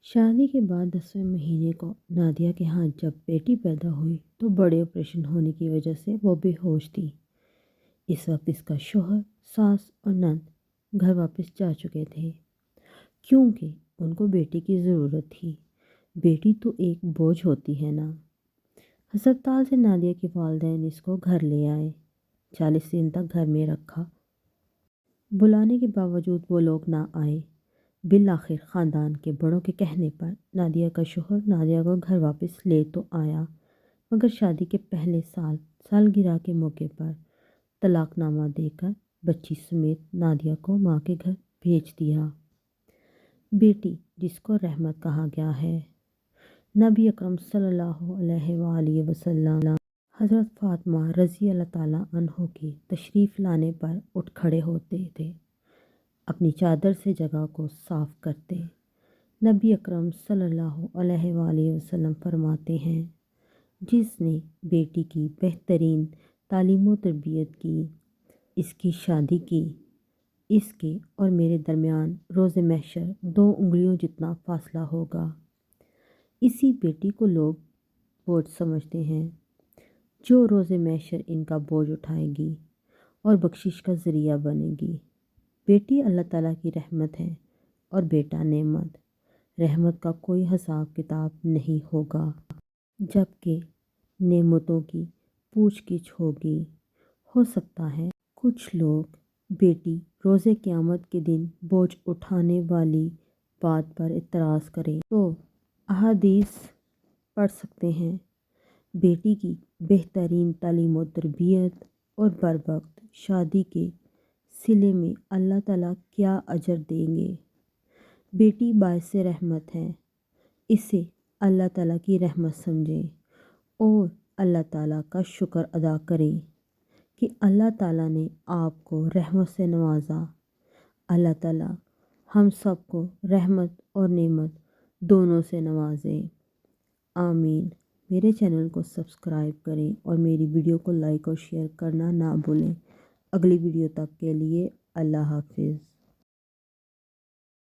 شادی کے بعد 10ویں مہینے کو نادیہ کے ہاں جب بیٹی پیدا ہوئی تو بڑے آپریشن ہونے کی وجہ سے وہ بے ہوش تھی۔ اس وقت اس کا شوہر، ساس اور نند گھر واپس جا چکے تھے کیونکہ ان کو بیٹی کی ضرورت تھی۔ بیٹی تو ایک بوجھ ہوتی ہے نا۔ ہسپتال سے نادیہ کے والدین اس کو گھر لے آئے، 40 دن تک گھر میں رکھا۔ بلانے کے باوجود وہ لوگ نہ آئے۔ بالآخر خاندان کے بڑوں کے کہنے پر نادیہ کا شوہر نادیہ کو گھر واپس لے تو آیا، مگر شادی کے پہلے سالگرہ کے موقع پر طلاق نامہ دے کر بچی سمیت نادیہ کو ماں کے گھر بھیج دیا۔ بیٹی جس کو رحمت کہا گیا ہے، نبی اکرم صلی اللہ علیہ وآلہ وسلم حضرت فاطمہ رضی اللہ تعالیٰ عنہ کی تشریف لانے پر اٹھ کھڑے ہوتے تھے، اپنی چادر سے جگہ کو صاف کرتے۔ نبی اکرم صلی اللہ علیہ وآلہ وسلم فرماتے ہیں، جس نے بیٹی کی بہترین تعلیم و تربیت کی، اس کی شادی کی، اس کے اور میرے درمیان روز محشر 2 انگلیوں جتنا فاصلہ ہوگا۔ اسی بیٹی کو لوگ بوجھ سمجھتے ہیں، جو روز محشر ان کا بوجھ اٹھائے گی اور بخشش کا ذریعہ بنے گی۔ بیٹی اللہ تعالیٰ کی رحمت ہے اور بیٹا نعمت۔ رحمت کا کوئی حساب کتاب نہیں ہوگا، جبکہ نعمتوں کی پوچھ گچھ ہوگی۔ ہو سکتا ہے کچھ لوگ بیٹی روز قیامت کے دن بوجھ اٹھانے والی بات پر اعتراض کریں تو احادیث پڑھ سکتے ہیں۔ بیٹی کی بہترین تعلیم و تربیت اور بروقت شادی کے صلے میں اللہ تعالیٰ کیا اجر دیں گے۔ بیٹی باعث رحمت ہے، اسے اللہ تعالیٰ کی رحمت سمجھیں اور اللہ تعالیٰ کا شکر ادا کریں کہ اللہ تعالیٰ نے آپ کو رحمت سے نوازا۔ اللہ تعالیٰ ہم سب کو رحمت اور نعمت دونوں سے نوازے، آمین۔ میرے چینل کو سبسکرائب کریں اور میری ویڈیو کو لائک اور شیئر کرنا نہ بھولیں۔ اگلی ویڈیو تک کے لیے اللہ حافظ۔